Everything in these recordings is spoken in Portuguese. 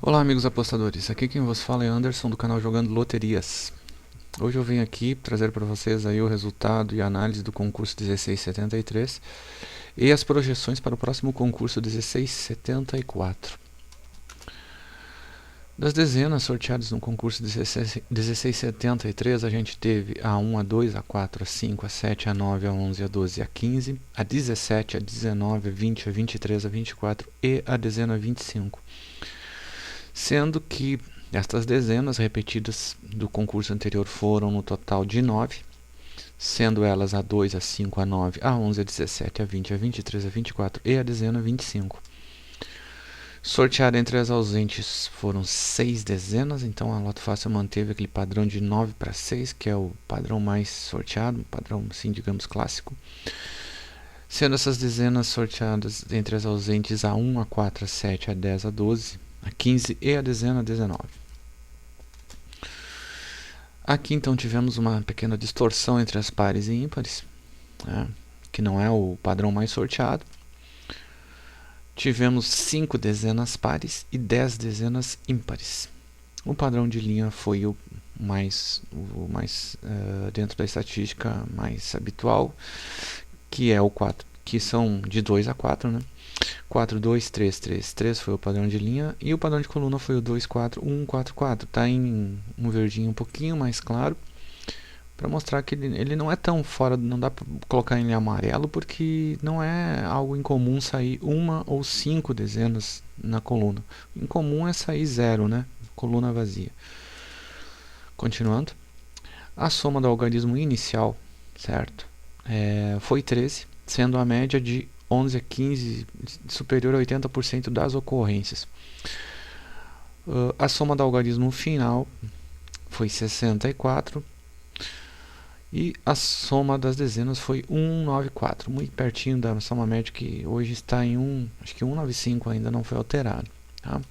Olá amigos apostadores, aqui quem vos fala é Anderson do canal Jogando Loterias. Hoje eu venho aqui trazer para vocês aí o resultado e análise do concurso 1673 e as projeções para o próximo concurso 1674. Das dezenas sorteadas no concurso 1673, a gente teve a 1, a 2, a 4, a 5, a 7, a 9, a 11, a 12, a 15, a 17, a 19, a 20, a 23, a 24 e a dezena 25. Sendo que estas dezenas repetidas do concurso anterior foram no total de 9, sendo elas a 2, a 5, a 9, a 11, a 17, a 20, a 23, a 24 e a dezena 25. Sorteada entre as ausentes foram 6 dezenas, então a Loto Fácil manteve aquele padrão de 9 para 6, que é o padrão mais sorteado, padrão, assim, digamos, clássico. Sendo essas dezenas sorteadas entre as ausentes a 1, a 4, a 7, a 10, a 12, a 15 e a dezena 19. Aqui então tivemos uma pequena distorção entre as pares e ímpares, né, que não é o padrão mais sorteado. Tivemos 5 dezenas pares e 10 dezenas ímpares. O padrão de linha foi o mais dentro da estatística mais habitual, que é o 4, que são de 2 a 4, né? 4, 2, 3, 3, 3 foi o padrão de linha e o padrão de coluna foi o 2, 4, 1, 4, 4. Está em um verdinho um pouquinho mais claro para mostrar que ele não é tão fora, não dá para colocar em amarelo porque não é algo incomum sair uma ou 5 dezenas na coluna. Incomum é sair 0, né? Coluna vazia. Continuando, a soma do algarismo inicial, certo? Foi 13, sendo a média de 11 a 15 superior a 80% das ocorrências. A soma do algarismo final foi 64 e a soma das dezenas foi 194, muito pertinho da soma média, que hoje está em acho que 195, ainda não foi alterado, tá?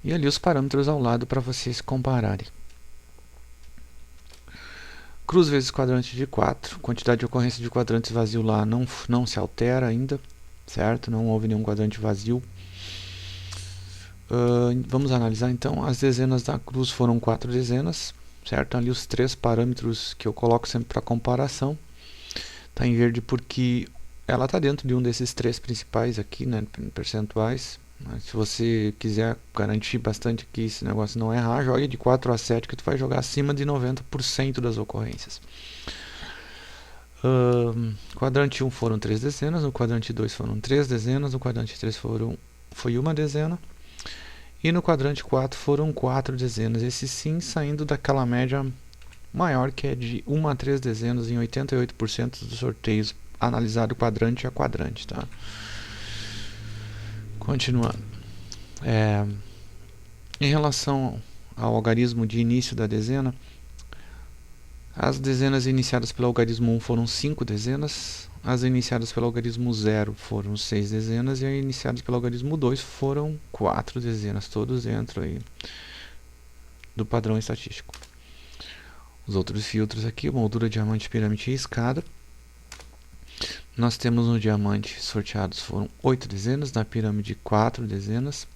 E ali os parâmetros ao lado para vocês compararem. Cruz vezes quadrante de 4, quantidade de ocorrência de quadrantes vazio lá não se altera ainda, certo? Não houve nenhum quadrante vazio. Vamos analisar então. As dezenas da cruz foram 4 dezenas, certo? Ali os 3 parâmetros que eu coloco sempre para comparação. Está em verde porque ela está dentro de um desses 3 principais aqui, né, percentuais. Mas se você quiser garantir bastante que esse negócio não errar, jogue de 4 a 7, que tu vai jogar acima de 90% das ocorrências. Quadrante 1 foram 3 dezenas, no quadrante 2 foram 3 dezenas, no quadrante 3 foi uma dezena. E no quadrante 4 foram 4 dezenas, esse sim saindo daquela média maior, que é de 1 a 3 dezenas em 88% dos sorteios, analisado quadrante a quadrante, tá? Continuando. Em relação ao algarismo de início da dezena, as dezenas iniciadas pelo algarismo 1 foram 5 dezenas, as iniciadas pelo algarismo 0 foram 6 dezenas e as iniciadas pelo algarismo 2 foram 4 dezenas, todos dentro aí do padrão estatístico. Os outros filtros aqui, moldura, diamante, pirâmide e escada. Nós temos no diamante sorteados foram 8 dezenas, na pirâmide 4 dezenas,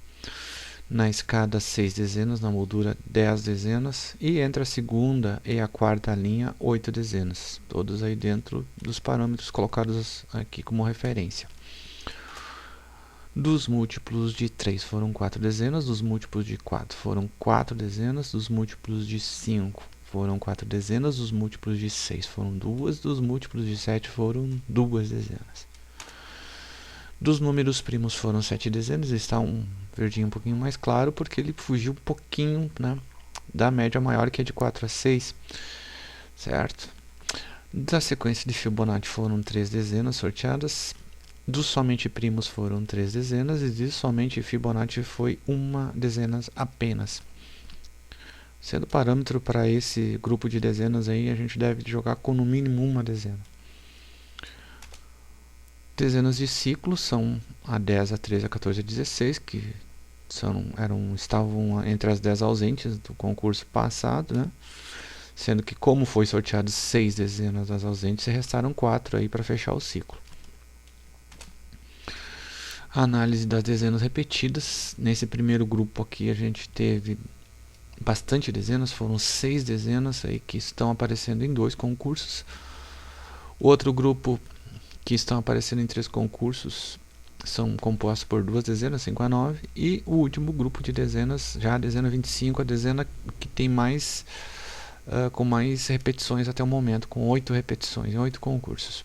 na escada 6 dezenas, na moldura 10 dezenas e entre a segunda e a quarta linha 8 dezenas, todos aí dentro dos parâmetros colocados aqui como referência. Dos múltiplos de 3 foram 4 dezenas, dos múltiplos de 4 foram 4 dezenas, dos múltiplos de 5 foram 4 dezenas, dos múltiplos de 6 foram 2, dos múltiplos de 7 foram 2 dezenas. Dos números primos foram 7 dezenas, está um verdinho um pouquinho mais claro, porque ele fugiu um pouquinho, né, da média maior, que é de 4 a 6, certo? Da sequência de Fibonacci foram 3 dezenas sorteadas, dos somente primos foram 3 dezenas, e de somente Fibonacci foi uma dezena apenas. Sendo parâmetro para esse grupo de dezenas aí, a gente deve jogar com no mínimo uma dezena. Dezenas de ciclos são a 10, a 13, a 14 e a 16, que estavam entre as 10 ausentes do concurso passado, né? Sendo que, como foi sorteado 6 dezenas das ausentes, restaram 4 aí para fechar o ciclo. A análise das dezenas repetidas. Nesse primeiro grupo aqui a gente teve bastante dezenas, foram 6 dezenas aí que estão aparecendo em 2 concursos. O outro grupo que estão aparecendo em 3 concursos são compostos por 2 dezenas, 5 a 9, e o último grupo de dezenas, já a dezena 25, a dezena que tem mais com mais repetições até o momento, com 8 repetições em 8 concursos.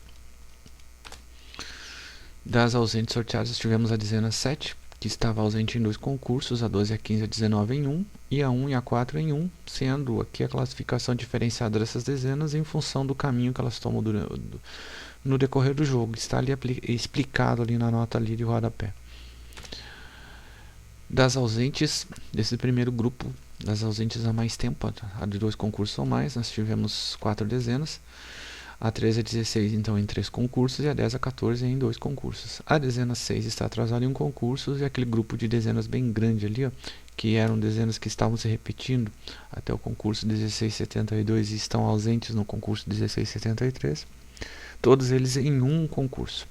Das ausentes sorteadas tivemos a dezena 7, que estava ausente em 2 concursos, a 12, a 15 e a 19 em 1, e a 1 e a 4 em 1, sendo aqui a classificação diferenciada dessas dezenas em função do caminho que elas tomam no decorrer do jogo. Está ali explicado ali na nota ali de rodapé. Das ausentes desse primeiro grupo, das ausentes há mais tempo, a de 2 concursos ou mais, nós tivemos 4 dezenas. A 13 a 16 então em 3 concursos e a 10 a 14 em 2 concursos. A dezena 6 está atrasada em um concurso, e aquele grupo de dezenas bem grande ali, ó, que eram dezenas que estavam se repetindo até o concurso 1672 e estão ausentes no concurso 1673, todos eles em um concurso.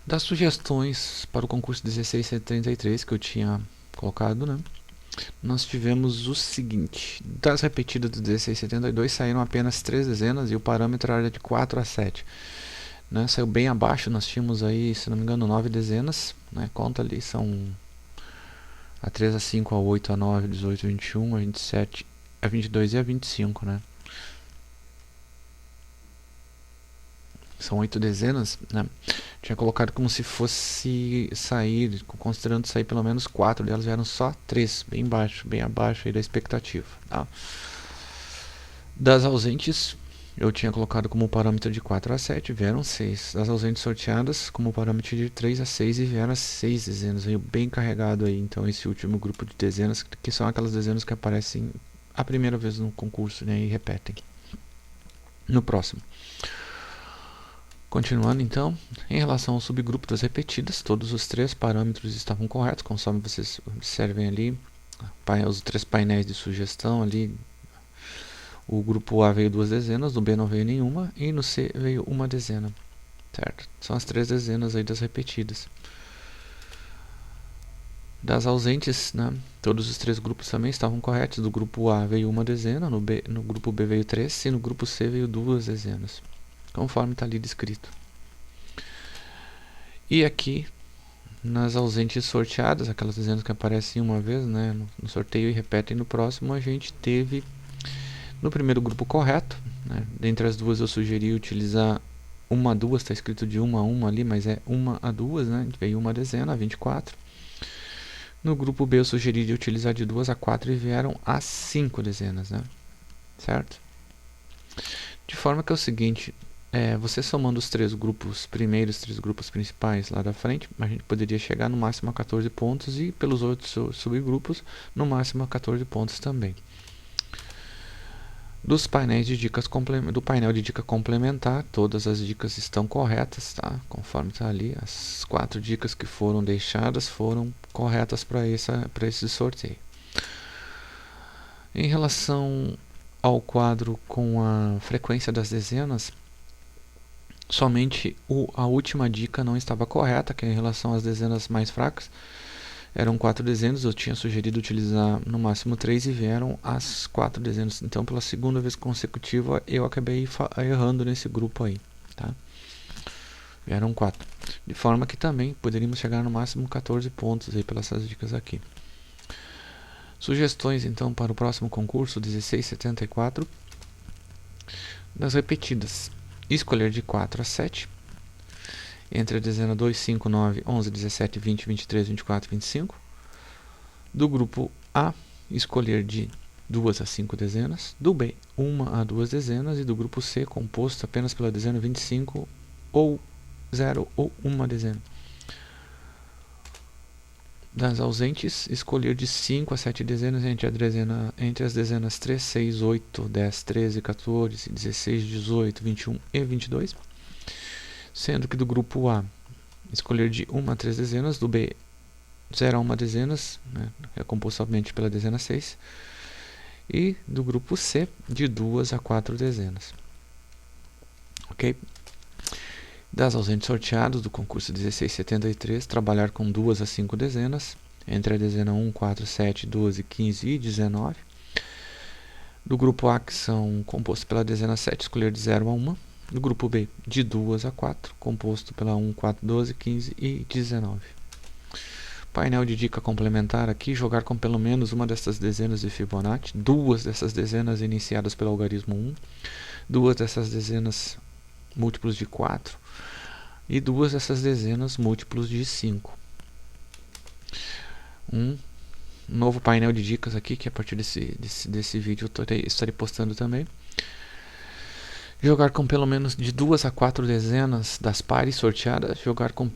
Das sugestões para o concurso 1673 que eu tinha colocado, né? Nós tivemos o seguinte: das repetidas do 1672 saíram apenas 3 dezenas e o parâmetro era de 4 a 7, né? Saiu bem abaixo, nós tínhamos aí, se não me engano, 9 dezenas, né? Conta ali, são a 3, a 5, a 8, a 9, a 18, a 21, a 27, a 22 e a 25, né? São 8 dezenas, né? Tinha colocado como se fosse sair, considerando sair pelo menos 4 delas, vieram só 3, bem abaixo aí da expectativa, tá? Das ausentes, eu tinha colocado como parâmetro de 4 a 7, vieram 6. Das ausentes sorteadas, como parâmetro de 3 a 6 e vieram 6 dezenas, aí bem carregado aí, então, esse último grupo de dezenas, que são aquelas dezenas que aparecem a primeira vez no concurso, né, e repetem no próximo. Continuando então, em relação ao subgrupo das repetidas, todos os 3 parâmetros estavam corretos, conforme vocês observem ali, os 3 painéis de sugestão ali. O grupo A veio 2 dezenas, no B não veio nenhuma, e no C veio 1 dezena, certo? São as 3 dezenas aí das repetidas. Das ausentes, né, todos os 3 grupos também estavam corretos. Do grupo A veio 1 dezena, no grupo B veio 3, e no grupo C veio 2 dezenas. Conforme está ali descrito. E aqui, nas ausentes sorteadas, aquelas dezenas que aparecem uma vez, né, no sorteio e repetem no próximo, a gente teve no primeiro grupo correto, né, dentre as duas eu sugeri utilizar 1 a 2, está escrito de 1 a 1 ali, mas é 1 a 2, né, veio 1 dezena, 24. No grupo B eu sugeri de utilizar de 2 a 4 e vieram as 5 dezenas, né, certo? De forma que é o seguinte, você somando os 3 grupos, primeiros 3 grupos principais lá da frente, a gente poderia chegar no máximo a 14 pontos e pelos outros subgrupos no máximo a 14 pontos também. Dos painéis de dicas do painel de dica complementar, todas as dicas estão corretas, tá? Conforme está ali, as 4 dicas que foram deixadas foram corretas para esse sorteio. Em relação ao quadro com a frequência das dezenas, somente a última dica não estava correta, que é em relação às dezenas mais fracas. Eram 4 dezenas, eu tinha sugerido utilizar no máximo 3 e vieram as 4 dezenas. Então, pela segunda vez consecutiva, eu acabei errando nesse grupo aí, tá? Vieram 4. De forma que também poderíamos chegar no máximo 14 pontos aí pelas dicas aqui. Sugestões, então, para o próximo concurso, 1674. Das repetidas, escolher de 4 a 7. Entre a dezena 2, 5, 9, 11, 17, 20, 23, 24, 25. Do grupo A, escolher de 2 a 5 dezenas. Do B, 1 a 2 dezenas. E do grupo C, composto apenas pela dezena 25, ou 0 ou 1 dezena. Das ausentes, escolher de 5 a 7 dezenas entre as dezenas 3, 6, 8, 10, 13, 14, 16, 18, 21 e 22. Sendo que do grupo A, escolher de 1 a 3 dezenas, do B, 0 a 1 dezenas, né, é composto somente pela dezena 6, e do grupo C, de 2 a 4 dezenas. Ok? Das ausentes sorteados do concurso 1673, trabalhar com 2 a 5 dezenas, entre a dezena 1, 4, 7, 12, 15 e 19. Do grupo A, que são compostos pela dezena 7, escolher de 0 a 1. Do grupo B, de 2 a 4, composto pela 1, 4, 12, 15 e 19. Painel de dica complementar aqui, jogar com pelo menos uma dessas dezenas de Fibonacci, 2 dessas dezenas iniciadas pelo algarismo 1, 2 dessas dezenas múltiplos de 4 e 2 dessas dezenas múltiplos de 5. Um novo painel de dicas aqui, que a partir desse vídeo eu estarei postando também. Jogar com pelo menos de 2 a 4 dezenas das pares sorteadas, jogar com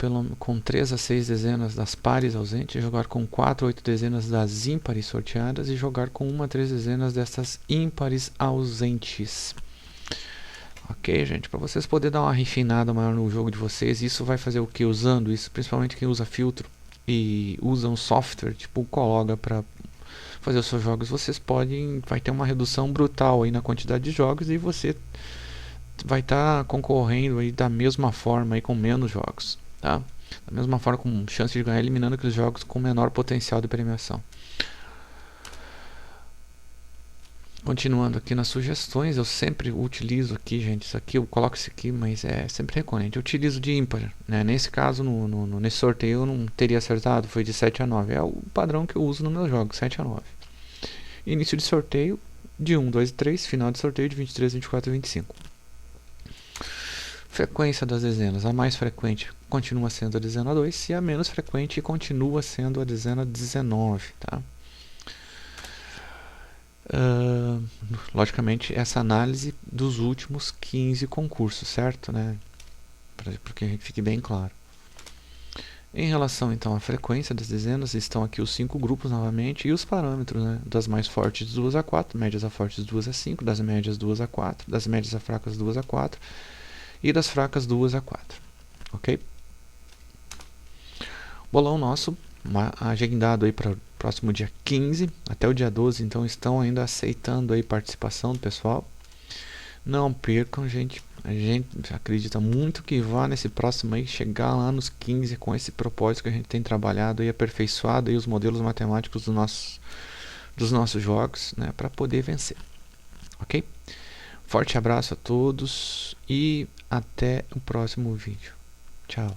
3 a 6 dezenas das pares ausentes, jogar com 4 a 8 dezenas das ímpares sorteadas e jogar com 1 a 3 dezenas dessas ímpares ausentes. Ok, gente? Para vocês poderem dar uma refinada maior no jogo de vocês, isso vai fazer o que? Usando isso, principalmente quem usa filtro e usa um software tipo o Cologa para fazer os seus jogos, vai ter uma redução brutal aí na quantidade de jogos e você vai estar concorrendo aí da mesma forma aí com menos jogos, tá? Da mesma forma, com chance de ganhar, eliminando aqueles jogos com menor potencial de premiação. Continuando aqui nas sugestões, eu sempre utilizo aqui, gente, isso aqui, eu coloco isso aqui, mas é sempre recorrente. Eu utilizo de ímpar, né? Nesse caso, nesse sorteio eu não teria acertado, foi de 7 a 9. É o padrão que eu uso nos meus jogos, 7 a 9. Início de sorteio de 1, 2 e 3, final de sorteio de 23, 24 e 25. Frequência das dezenas. A mais frequente continua sendo a dezena 2 e a menos frequente continua sendo a dezena 19, tá? Logicamente, essa análise dos últimos 15 concursos, certo? Né? Para que a gente fique bem claro. Em relação então à frequência das dezenas, estão aqui os 5 grupos novamente e os parâmetros, né? Das mais fortes de 2 a 4, médias a fortes de 2 a 5, das médias 2 a 4, das médias a fracas 2 a 4 e das fracas 2 a 4. Ok? Bolão nosso agendado aí para o próximo dia 15 até o dia 12, então estão ainda aceitando aí participação do pessoal. Não percam, gente. A gente acredita muito que vá nesse próximo aí chegar lá nos 15 com esse propósito que a gente tem trabalhado e aperfeiçoado aí os modelos matemáticos dos nossos jogos, né, para poder vencer. Ok? Forte abraço a todos e até o próximo vídeo. Tchau.